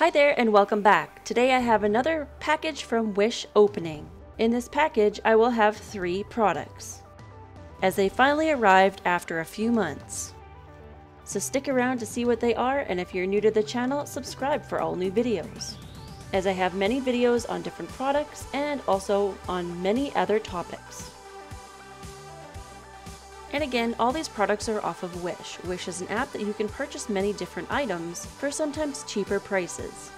Hi there and welcome back. Today I have another package from Wish opening. In this package I will have 3 products, as they finally arrived after a few months. So stick around to see what they are, and if you're new to the channel, subscribe for all new videos, as I have many videos on different products and also on many other topics. And again, all these products are off of Wish. Wish is an app that you can purchase many different items for sometimes cheaper prices.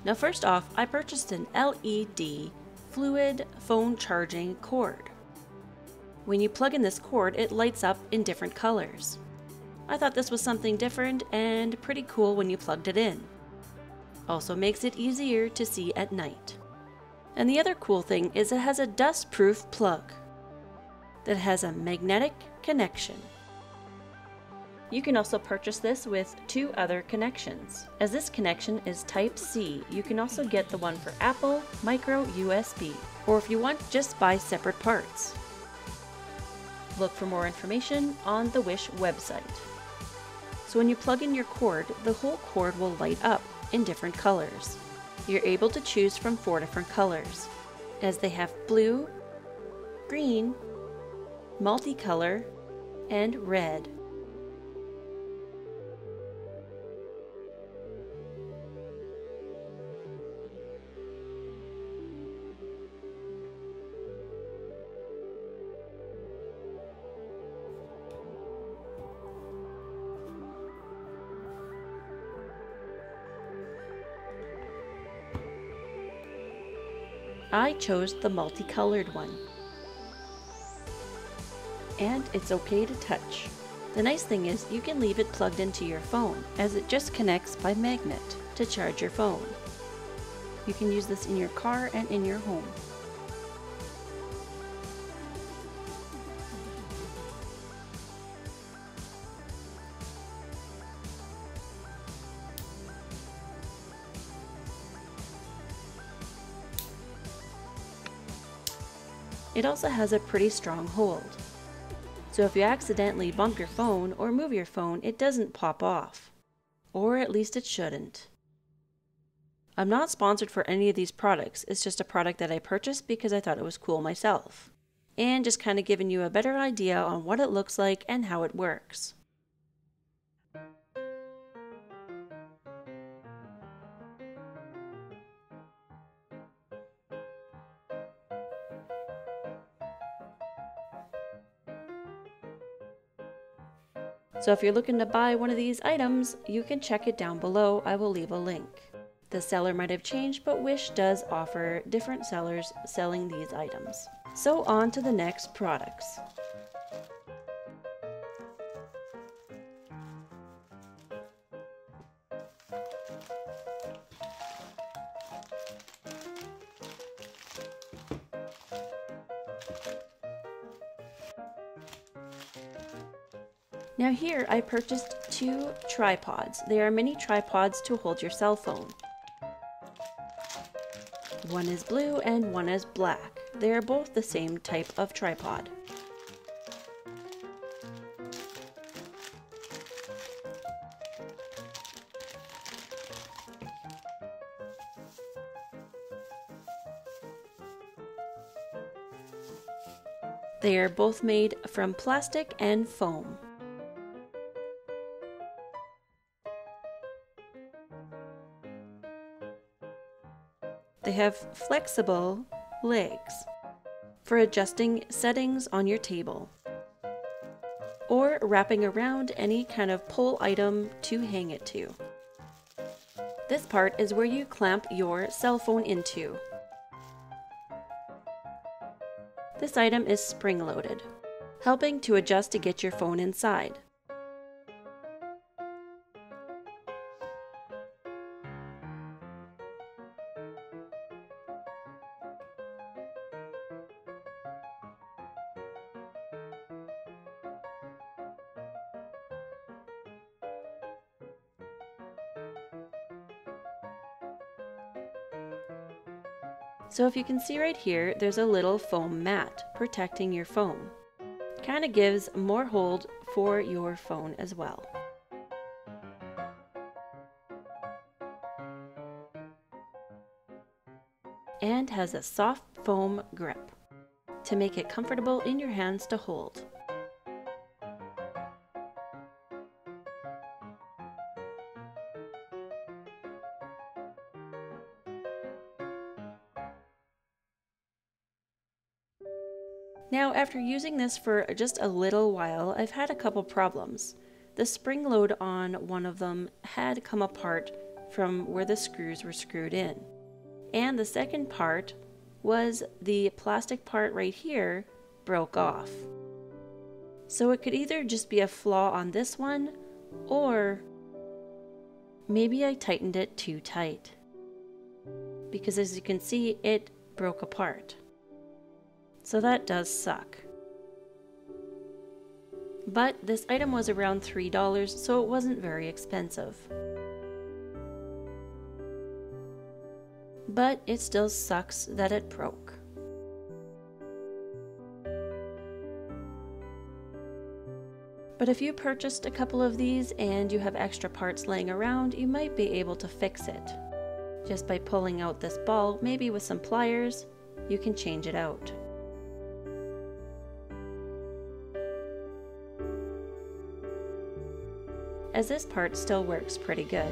Now first off, I purchased an LED fluid phone charging cord. When you plug in this cord, it lights up in different colors. I thought this was something different and pretty cool when you plugged it in. Also makes it easier to see at night. And the other cool thing is it has a dust-proof plug that has a magnetic connection. You can also purchase this with 2 other connections. As this connection is Type-C, you can also get the one for Apple Micro USB, or if you want, just buy separate parts. Look for more information on the Wish website. So when you plug in your cord, the whole cord will light up in different colors. You're able to choose from 4 different colors, as they have blue, green, multicolor, and red. I chose the multicolored one. And it's okay to touch. The nice thing is you can leave it plugged into your phone, as it just connects by magnet to charge your phone. You can use this in your car and in your home. It also has a pretty strong hold, so if you accidentally bump your phone or move your phone, it doesn't pop off. Or at least it shouldn't. I'm not sponsored for any of these products, it's just a product that I purchased because I thought it was cool myself. And just kind of giving you a better idea on what it looks like and how it works. So if you're looking to buy one of these items, you can check it down below. I will leave a link. The seller might have changed, but Wish does offer different sellers selling these items. So on to the next products. Now here I purchased 2 tripods. They are mini tripods to hold your cell phone. One is blue and one is black. They are both the same type of tripod. They are both made from plastic and foam. They have flexible legs for adjusting settings on your table, or wrapping around any kind of pole item to hang it to. This part is where you clamp your cell phone into. This item is spring-loaded, helping to adjust to get your phone inside. So if you can see right here, there's a little foam mat protecting your phone. Kind of gives more hold for your phone as well. and has a soft foam grip to make it comfortable in your hands to hold. Now, after using this for just a little while, I've had a couple problems. The spring load on one of them had come apart from where the screws were screwed in. And the second part was the plastic part right here broke off. So it could either just be a flaw on this one, or maybe I tightened it too tight. Because as you can see, it broke apart. So that does suck. But this item was around $3, so it wasn't very expensive. But it still sucks that it broke. But if you purchased a couple of these and you have extra parts laying around, you might be able to fix it. Just by pulling out this ball, maybe with some pliers, you can change it out. As this part still works pretty good.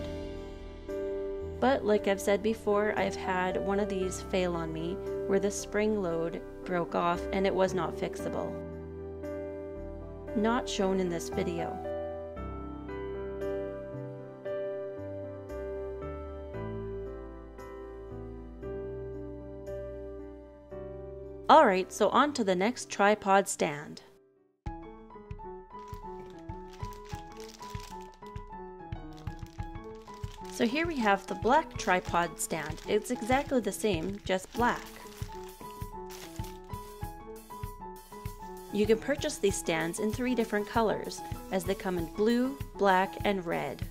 But like I've said before, I've had one of these fail on me where the spring load broke off and it was not fixable. Not shown in this video. Alright, so on to the next tripod stand. So here we have the black tripod stand. It's exactly the same, just black. You can purchase these stands in 3 different colors, as they come in blue, black, and red.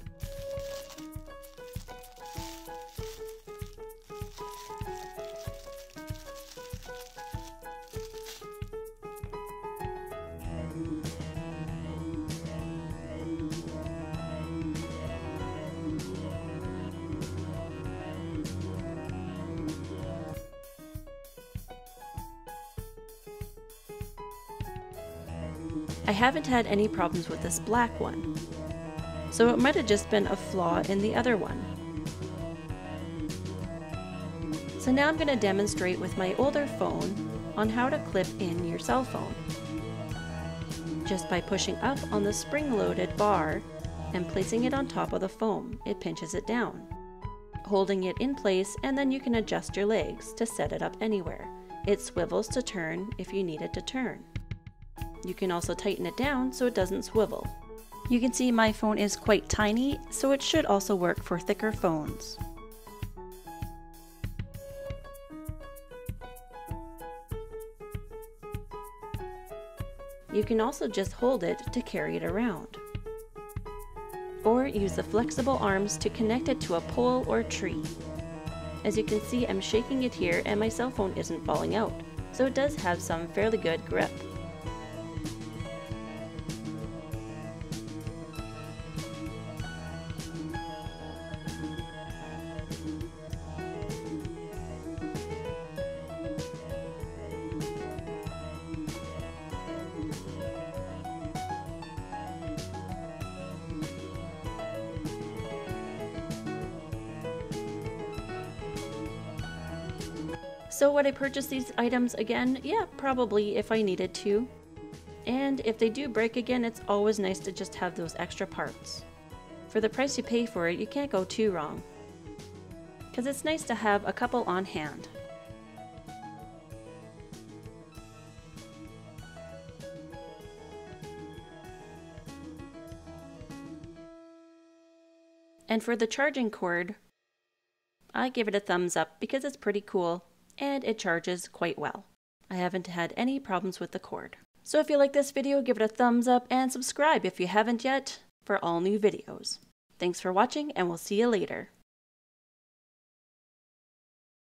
I haven't had any problems with this black one, so it might have just been a flaw in the other one. So now I'm going to demonstrate with my older phone on how to clip in your cell phone. Just by pushing up on the spring-loaded bar and placing it on top of the foam, it pinches it down, holding it in place, and then you can adjust your legs to set it up anywhere. It swivels to turn if you need it to turn. You can also tighten it down so it doesn't swivel. You can see my phone is quite tiny, so it should also work for thicker phones. You can also just hold it to carry it around, or use the flexible arms to connect it to a pole or tree. As you can see, I'm shaking it here and my cell phone isn't falling out, so it does have some fairly good grip. So would I purchase these items again? Yeah, probably if I needed to. And if they do break again, it's always nice to just have those extra parts. For the price you pay for it, you can't go too wrong. Because it's nice to have a couple on hand. And for the charging cord, I give it a thumbs up because it's pretty cool and it charges quite well. I haven't had any problems with the cord. So if you like this video, give it a thumbs up and subscribe if you haven't yet for all new videos. Thanks for watching and we'll see you later.